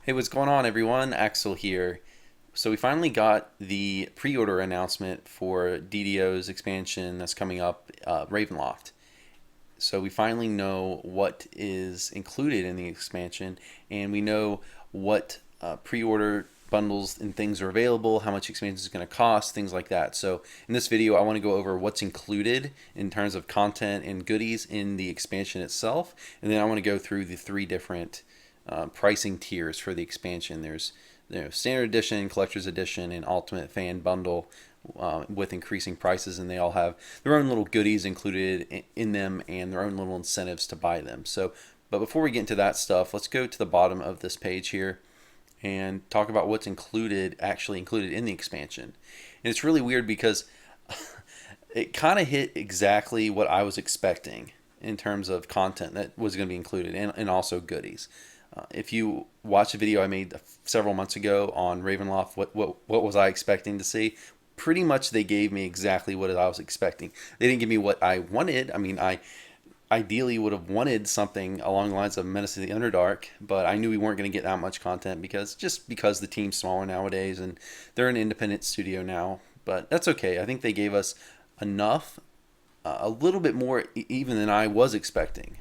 Hey, what's going on, everyone? Axel here. So we finally got the pre-order announcement for DDO's expansion that's coming up, Ravenloft. So we finally know what is included in the expansion, and we know what pre-order bundles and things are available, how much expansion is going to cost, things like that. So in this video, I want to go over what's included in terms of content and goodies in the expansion itself, and then I want to go through the three different pricing tiers for the expansion. There's standard edition, collector's edition, and ultimate fan bundle with increasing prices, and they all have their own little goodies included in them and their own little incentives to buy them. So, but before we get into that stuff, let's go to the bottom of this page here and talk about what's actually included in the expansion. And it's really weird because it kind of hit exactly what I was expecting in terms of content that was going to be included and also goodies. If you watch a video I made several months ago on Ravenloft, what was I expecting to see? Pretty much they gave me exactly what I was expecting. They didn't give me what I wanted. I mean, I ideally would have wanted something along the lines of Menace of the Underdark, but I knew we weren't going to get that much content because the team's smaller nowadays and they're an independent studio now. But that's okay. I think they gave us enough, a little bit more even than I was expecting.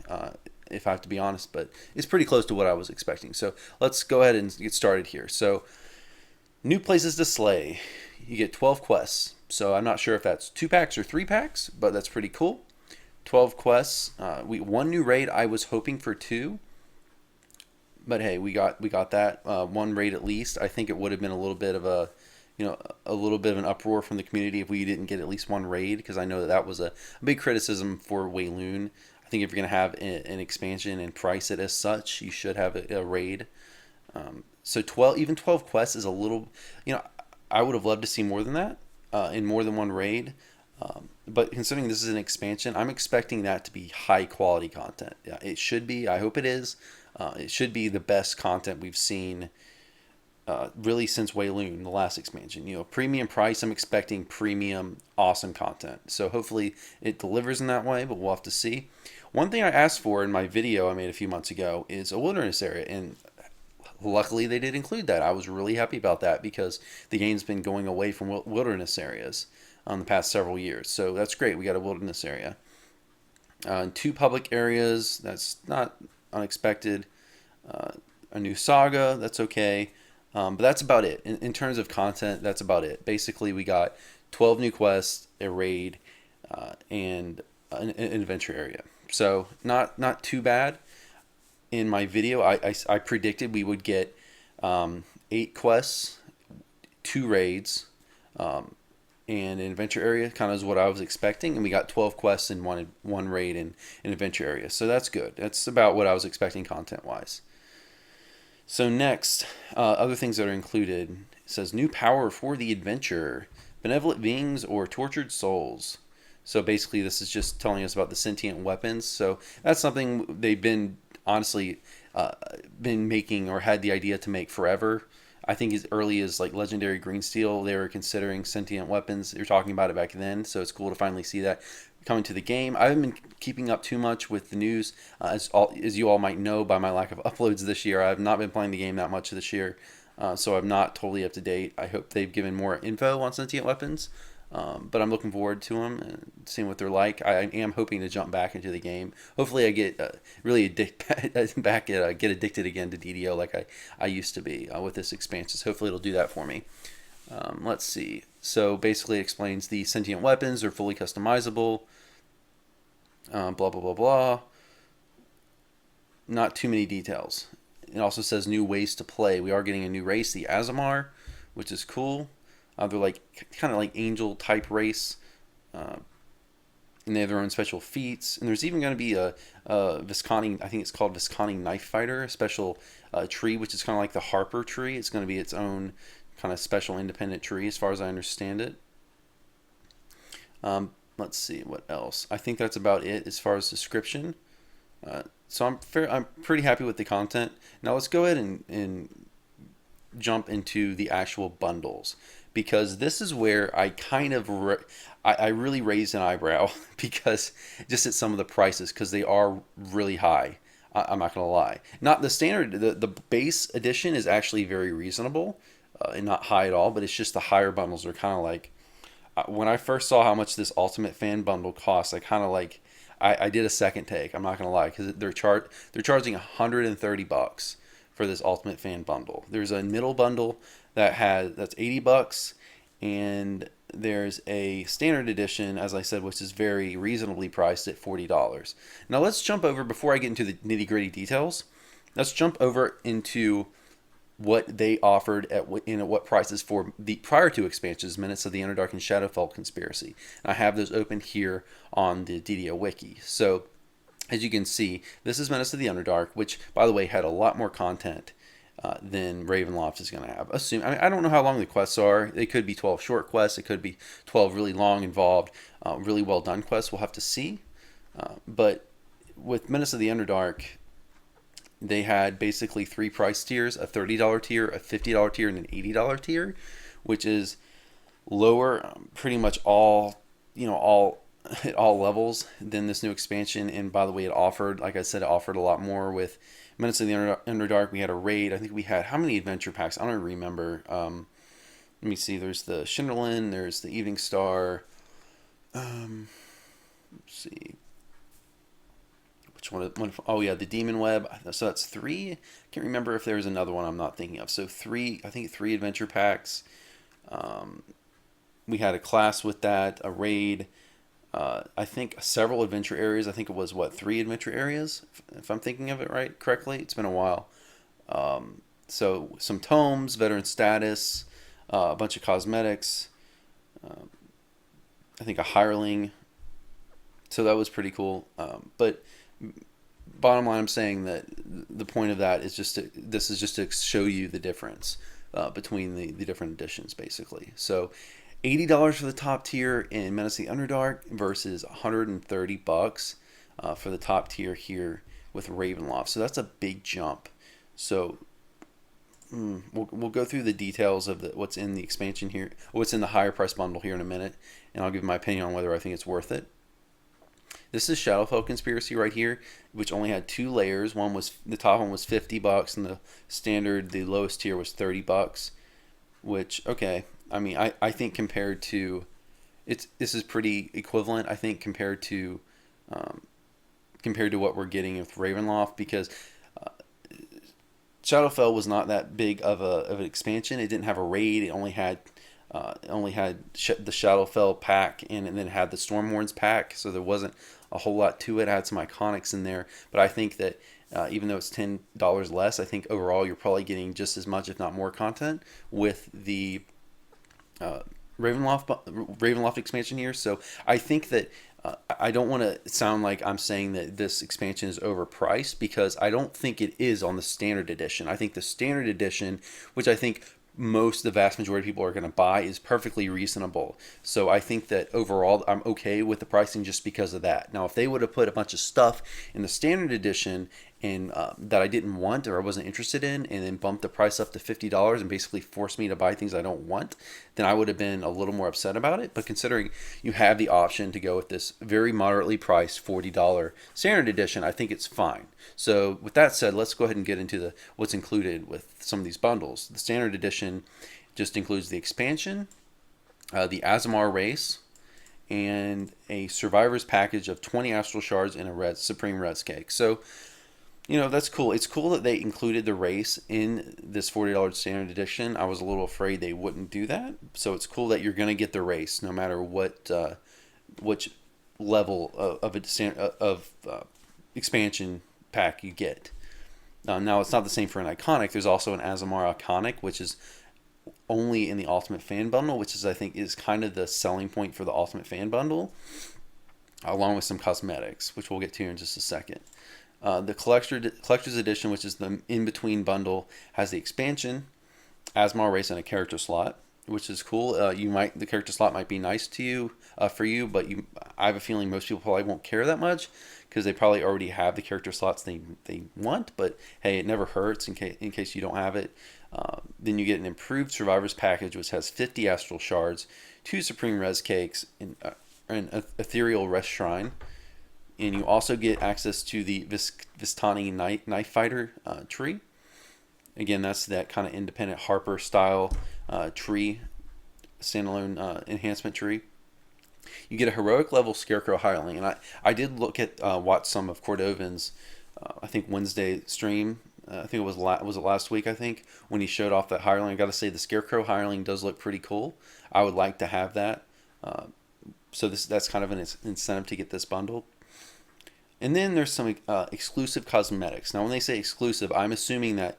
If I have to be honest, but it's pretty close to what I was expecting. So let's go ahead and get started here. So, new places to slay. You get 12 quests. So I'm not sure if that's 2 packs or 3 packs, but that's pretty cool. 12 quests. One new raid. I was hoping for 2, but hey, we got that one raid at least. I think it would have been a little bit of a little bit of an uproar from the community if we didn't get at least one raid, because I know that was a big criticism for Wayloon. I think if you're going to have an expansion and price it as such, you should have a raid. So 12 quests is a little, I would have loved to see more than that in more than one raid. But considering this is an expansion, I'm expecting that to be high quality content. Yeah, it should be. I hope it is. It should be the best content we've seen really since Wayloon, the last expansion. Premium price, I'm expecting premium, awesome content. So hopefully it delivers in that way, but we'll have to see. One thing I asked for in my video I made a few months ago is a wilderness area, and luckily they did include that. I was really happy about that because the game's been going away from wilderness areas the past several years. So that's great. We got a wilderness area. 2 public areas, that's not unexpected. A new saga, that's okay. But that's about it. In terms of content, that's about it. Basically, we got 12 new quests, a raid, and an adventure area. So not too bad. In my video, I predicted we would get 8 quests, 2 raids, and an adventure area. Kind of is what I was expecting. And we got 12 quests and one raid and an adventure area. So that's good. That's about what I was expecting content-wise. So next, other things that are included. It says new power for the adventure, benevolent beings or tortured souls. So basically this is just telling us about the sentient weapons. So that's something they've been honestly been making or had the idea to make forever. I think as early as like Legendary Greensteel, they were considering sentient weapons. They were talking about it back then, so it's cool to finally see that coming to the game. I haven't been keeping up too much with the news, as you all might know by my lack of uploads this year. I have not been playing the game that much this year, so I'm not totally up to date. I hope they've given more info on sentient weapons, but I'm looking forward to them and seeing what they're like. I am hoping to jump back into the game. Hopefully, I get really get addicted again to DDO like I used to be with this expansion. So hopefully, it'll do that for me. Let's see. So basically, it explains the sentient weapons are fully customizable. Blah blah blah blah. Not too many details. It also says new ways to play. We are getting a new race, the Azamar, which is cool. They're like kind of like angel type race, and they have their own special feats. And there's even going to be a Viscani, I think it's called Viscani Knife Fighter, a special tree, which is kind of like the Harper tree. It's going to be its own kind of special independent tree, as far as I understand it. Let's see what else. I think that's about it as far as description. So I'm pretty happy with the content. Now let's go ahead and jump into the actual bundles, because this is where I kind of I really raised an eyebrow because just at some of the prices, because they are really high. I'm not gonna lie. Not the standard. The base edition is actually very reasonable, and not high at all. But it's just the higher bundles are kind of like, when I first saw how much this Ultimate Fan bundle costs, I kind of like, I did a second take. I'm not gonna lie, because they're charging $130 for this Ultimate Fan bundle. There's a middle bundle that's $80, and there's a standard edition, as I said, which is very reasonably priced at $40. Now let's jump over, before I get into the nitty gritty details. Let's jump over into what they offered what prices for the prior two expansions, Minutes of the Underdark and Shadowfell Conspiracy. And I have those open here on the DDO wiki. So as you can see, this is Menace of the Underdark, which, by the way, had a lot more content than Ravenloft is going to have. I don't know how long the quests are. They could be 12 short quests. It could be 12 really long, involved, really well done quests. We'll have to see. But with Menace of the Underdark, they had basically three price tiers: a $30 tier, a $50 tier, and an $80 tier, which is lower pretty much all at all levels than this new expansion. And by the way, like I said, it offered a lot more. With Minutes of the Underdark, we had a raid. I think we had, how many adventure packs? I don't remember. Let me see. There's the Shinderlin. There's the Evening Star. Let's see. Which one? Oh yeah, the Demon Web. So that's three. I can't remember if there's another one I'm not thinking of. So three. I think three adventure packs. We had a class with that, a raid. I think several adventure areas. I think it was, three adventure areas, if I'm thinking of it correctly. It's been a while. So some tomes, veteran status, a bunch of cosmetics. I think a hireling. So that was pretty cool. But bottom line, I'm saying that the point of that is this is just to show you the difference between the different editions, basically. So $80 for the top tier in Menace of the Underdark versus $130 for the top tier here with Ravenloft. So that's a big jump. So we'll go through the details of what's in the expansion here, what's in the higher price bundle here in a minute, and I'll give my opinion on whether I think it's worth it. This is Shadowfell Conspiracy right here, which only had two layers. The top one was $50, and the lowest tier was $30. Which, okay, I mean, I think compared to, this is pretty equivalent. I think compared to what we're getting with Ravenloft, because Shadowfell was not that big of an expansion. It didn't have a raid. It only had the Shadowfell pack, and then it had the Stormhorns pack. So there wasn't a whole lot to it. It had some iconics in there, but I think that even though it's $10 less, I think overall you're probably getting just as much, if not more, content with the Ravenloft expansion here. So I think that I don't want to sound like I'm saying that this expansion is overpriced, because I don't think it is on the standard edition. I think the standard edition, which I think the vast majority of people are going to buy, is perfectly reasonable. So I think that overall I'm okay with the pricing just because of that. Now, if they would have put a bunch of stuff in the standard edition and that I didn't want or I wasn't interested in, and then bumped the price up to $50 and basically forced me to buy things I don't want, then I would have been a little more upset about it. But considering you have the option to go with this very moderately priced $40 standard edition, I think it's fine. So with that said, let's go ahead and get into what's included with some of these bundles. The standard edition just includes the expansion, the Azamar race, and a survivor's package of 20 astral shards and a supreme res cake. So, that's cool. It's cool that they included the race in this $40 standard edition. I was a little afraid they wouldn't do that. So it's cool that you're going to get the race no matter which level of expansion pack you get. Now, it's not the same for an iconic. There's also an Azamar iconic, which is only in the Ultimate Fan Bundle, which I think is kind of the selling point for the Ultimate Fan Bundle, along with some cosmetics, which we'll get to in just a second. The Collector's Edition, which is the in-between bundle, has the expansion, Azamar race, and a character slot, which is cool. The character slot might be nice to you, for you, but I have a feeling most people probably won't care that much, because they probably already have the character slots they want. But hey, it never hurts in case you don't have it. Then you get an improved Survivors package, which has 50 astral shards, 2 supreme res cakes, and an ethereal rest shrine. and you also get access to the Vistani Knife Fighter tree. Again, that's that kind of independent Harper style tree, standalone enhancement tree. You get a heroic level Scarecrow Hireling, and I did look at watch some of Cordovan's I think Wednesday stream. I think it was it last week, I think, when he showed off that hireling. I got to say the Scarecrow hireling does look pretty cool. I would like to have that. So that's kind of an incentive to get this bundled. And then there's some exclusive cosmetics. Now, when they say exclusive, I'm assuming that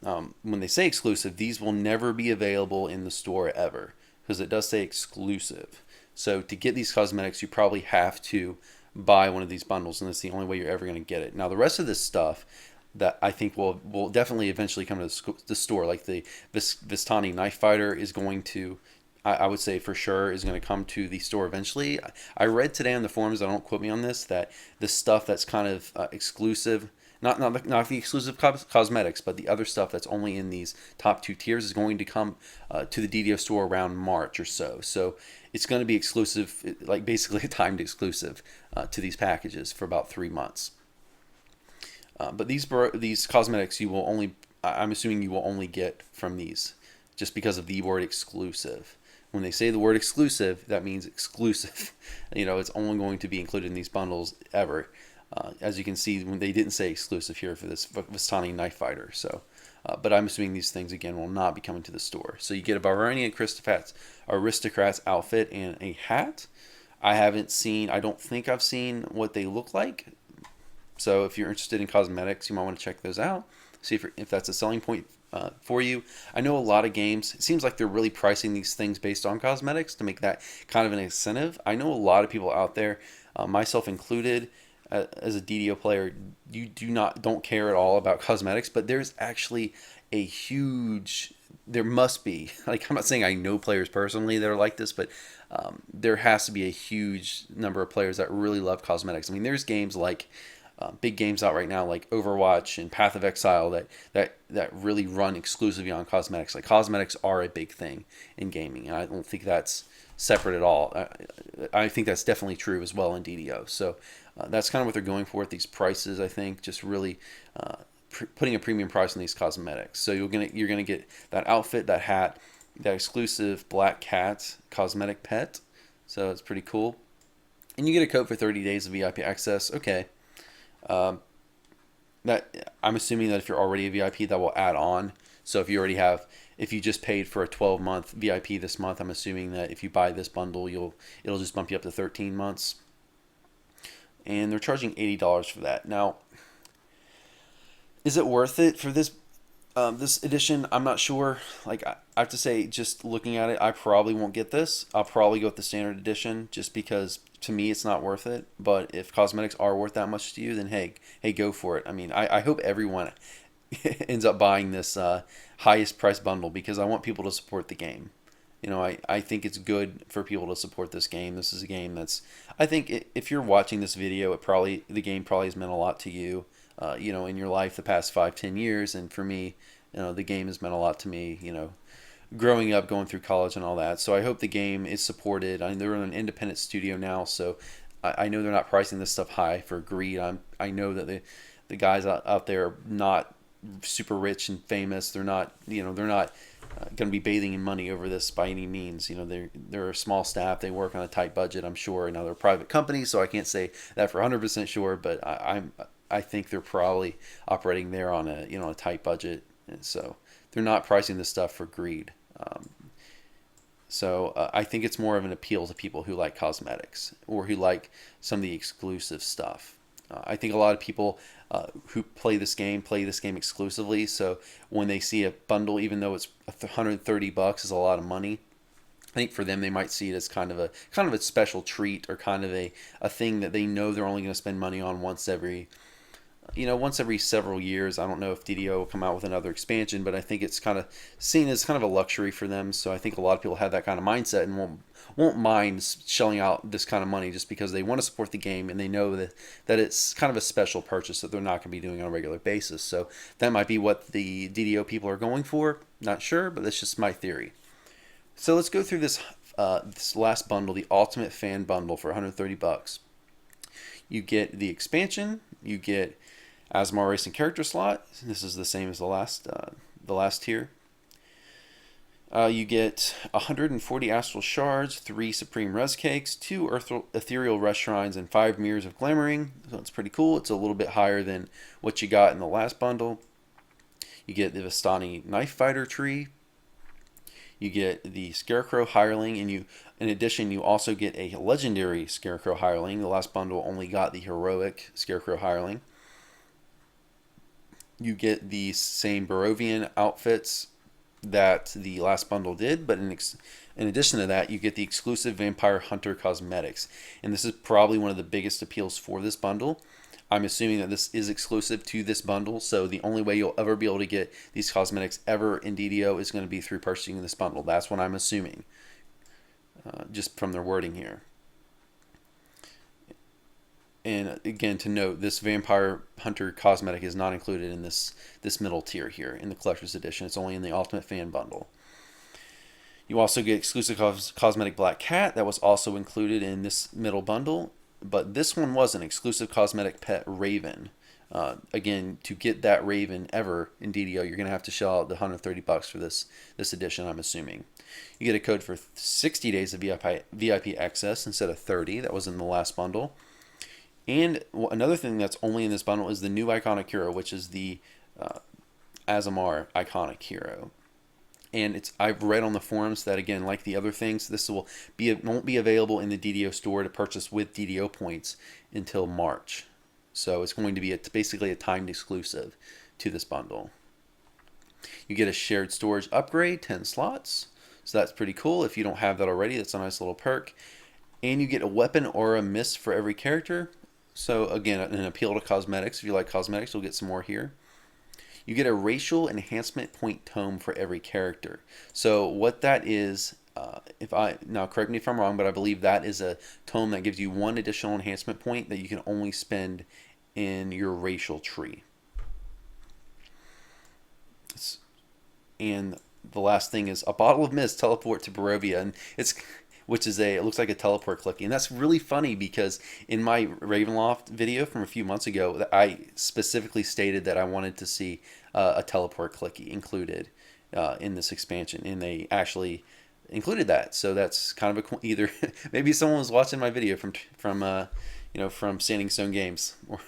when they say exclusive, these will never be available in the store ever, because it does say exclusive. So to get these cosmetics, you probably have to buy one of these bundles, and that's the only way you're ever going to get it. Now, the rest of this stuff that I think will definitely eventually come to the store, like the Vistani Knife Fighter is going to, I would say for sure, is going to come to the store eventually. I read today on the forums, don't quote me on this, that the stuff that's kind of exclusive, not the exclusive cosmetics, but the other stuff that's only in these top 2 tiers is going to come to the DDO store around March or so. So it's going to be exclusive, like basically a timed exclusive to these packages for about 3 months. But these cosmetics you will only, I'm assuming you will only get from these, just because of the word exclusive. When they say the word exclusive, that means exclusive. It's only going to be included in these bundles ever. As you can see, when they didn't say exclusive here for this Vistani Knife Fighter. So, but I'm assuming these things again will not be coming to the store. So you get a Barbarian Aristocrats outfit and a hat. I don't think I've seen what they look like. So if you're interested in cosmetics, you might want to check those out. See if that's a selling point for you. I know a lot of games, it seems like they're really pricing these things based on cosmetics to make that kind of an incentive. I know a lot of people out there, myself included, as a DDO player, you don't care at all about cosmetics, but there's actually there must be, like, I'm not saying I know players personally that are like this, but there has to be a huge number of players that really love cosmetics. I mean, there's games like big games out right now like Overwatch and Path of Exile that really run exclusively on cosmetics. Like, cosmetics are a big thing in gaming, and I don't think that's separate at all. I think that's definitely true as well in DDO. So that's kind of what they're going for with these prices. I think just really putting a premium price on these cosmetics. So you're gonna get that outfit, that hat, that exclusive black cat cosmetic pet. So it's pretty cool, and you get a code for 30 days of VIP access. Okay. That I'm assuming that if you're already a VIP, that will add on. So if you just paid for a 12-month VIP this month, I'm assuming that if you buy this bundle, it'll just bump you up to 13 months. And they're charging $80 for that. Now, is it worth it for this edition? I'm not sure. Like, I have to say, just looking at it, I probably won't get this. I'll probably go with the standard edition, just because to me it's not worth it. But if cosmetics are worth that much to you, then hey, go for it. I mean, I hope everyone ends up buying this highest price bundle, because I want people to support the game. I think it's good for people to support this game. This is a game that's, I think if you're watching this video, the game probably has meant a lot to you, in your life the past 5-10 years. And for me, the game has meant a lot to me, growing up, going through college and all that. So I hope the game is supported. I mean, they're in an independent studio now, so I know they're not pricing this stuff high for greed. I know that the guys out there are not super rich and famous. They're not going to be bathing in money over this by any means. They're a small staff. They work on a tight budget, I'm sure. Now they're a private company, so I can't say that for 100% sure, but I think they're probably operating there on a tight budget, and so they're not pricing this stuff for greed. So I think it's more of an appeal to people who like cosmetics or who like some of the exclusive stuff. I think a lot of people who play this game exclusively. So when they see a bundle, even though it's $130 is a lot of money, I think for them they might see it as kind of a special treat, or kind of a thing that they know they're only going to spend money on once every several years. I don't know if DDO will come out with another expansion, but I think it's kind of seen as kind of a luxury for them. So I think a lot of people have that kind of mindset and won't mind shelling out this kind of money just because they want to support the game, and they know that it's kind of a special purchase that they're not going to be doing on a regular basis. So that might be what the DDO people are going for. Not sure, but that's just my theory. So let's go through this last bundle, the Ultimate Fan Bundle for $130. You get the expansion. You get Asmar Racing character slot. This is the same as the last tier. You get 140 astral shards, 3 supreme res cakes, 2 ethereal res shrines, and 5 mirrors of glamoring. So it's pretty cool. It's a little bit higher than what you got in the last bundle. You get the Vistani knife fighter tree. You get the Scarecrow Hireling, and in addition, you also get a legendary Scarecrow Hireling. The last bundle only got the heroic Scarecrow Hireling. You get the same Barovian outfits that the last bundle did, but in addition to that, you get the exclusive Vampire Hunter cosmetics. And this is probably one of the biggest appeals for this bundle. I'm assuming that this is exclusive to this bundle, so the only way you'll ever be able to get these cosmetics ever in DDO is going to be through purchasing this bundle. That's what I'm assuming, just from their wording here. And again, to note, this Vampire Hunter cosmetic is not included in this middle tier here in the Collector's Edition. It's only in the Ultimate Fan bundle. You also get exclusive cosmetic Black Cat that was also included in this middle bundle. But this one was an exclusive cosmetic pet Raven. Again, to get that Raven ever in DDO, you're going to have to shell out the $130 for this edition, I'm assuming. You get a code for 60 days of VIP access instead of 30. That was in the last bundle. And another thing that's only in this bundle is the new iconic hero, which is the Azamar iconic hero. And I've read on the forums that, again, like the other things, this won't be available in the DDO store to purchase with DDO points until March. So it's going to be basically a timed exclusive to this bundle. You get a shared storage upgrade, 10 slots. So that's pretty cool. If you don't have that already, that's a nice little perk. And you get a weapon aura mist for every character. So again, an appeal to cosmetics. If you like cosmetics, you'll get some more here. You get a racial enhancement point tome for every character. So what that is, now correct me if I'm wrong, but I believe that is a tome that gives you 1 additional enhancement point that you can only spend in your racial tree. And the last thing is a bottle of mist teleport to Barovia, and it looks like a teleport clicky. And that's really funny because in my Ravenloft video from a few months ago, I specifically stated that I wanted to see a teleport clicky included in this expansion, and they actually included that. So that's kind of either maybe someone was watching my video from Standing Stone Games, or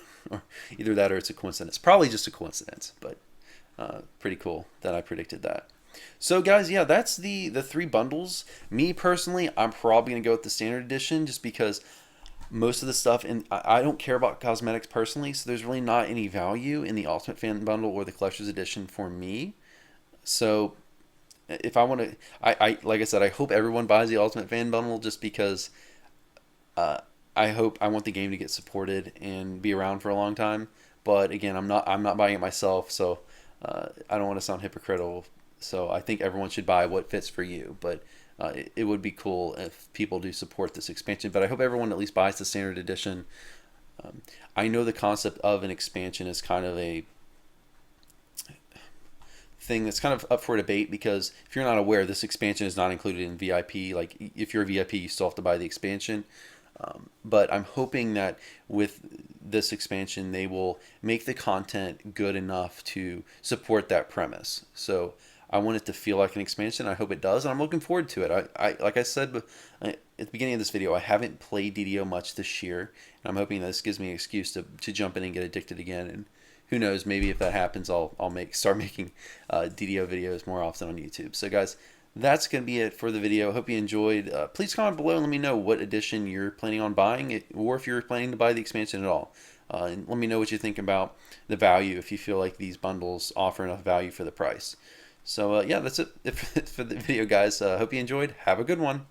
either that or it's a coincidence. Probably just a coincidence, but pretty cool that I predicted that. So guys, yeah, that's the 3 bundles. Me personally, I'm probably going to go with the standard edition just because most of the stuff, and I don't care about cosmetics personally, so there's really not any value in the Ultimate Fan bundle or the Collector's Edition for me. So if I want to, like I said, I hope everyone buys the Ultimate Fan bundle just because I want the game to get supported and be around for a long time. But again, I'm not buying it myself, so I don't want to sound hypocritical. So I think everyone should buy what fits for you, but it would be cool if people do support this expansion. But I hope everyone at least buys the standard edition. I know the concept of an expansion is kind of a thing that's kind of up for debate because if you're not aware, this expansion is not included in VIP. Like if you're a VIP, you still have to buy the expansion. But I'm hoping that with this expansion, they will make the content good enough to support that premise. So I want it to feel like an expansion. I hope it does, and I'm looking forward to it. I like I said at the beginning of this video, I haven't played DDO much this year, and I'm hoping that this gives me an excuse to jump in and get addicted again. And who knows, maybe if that happens, I'll start making DDO videos more often on YouTube. So guys, that's going to be it for the video. I hope you enjoyed. Please comment below and let me know what edition you're planning on buying, or if you're planning to buy the expansion at all. And let me know what you think about the value, if you feel like these bundles offer enough value for the price. So yeah, that's it for the video, guys. Hope you enjoyed. Have a good one.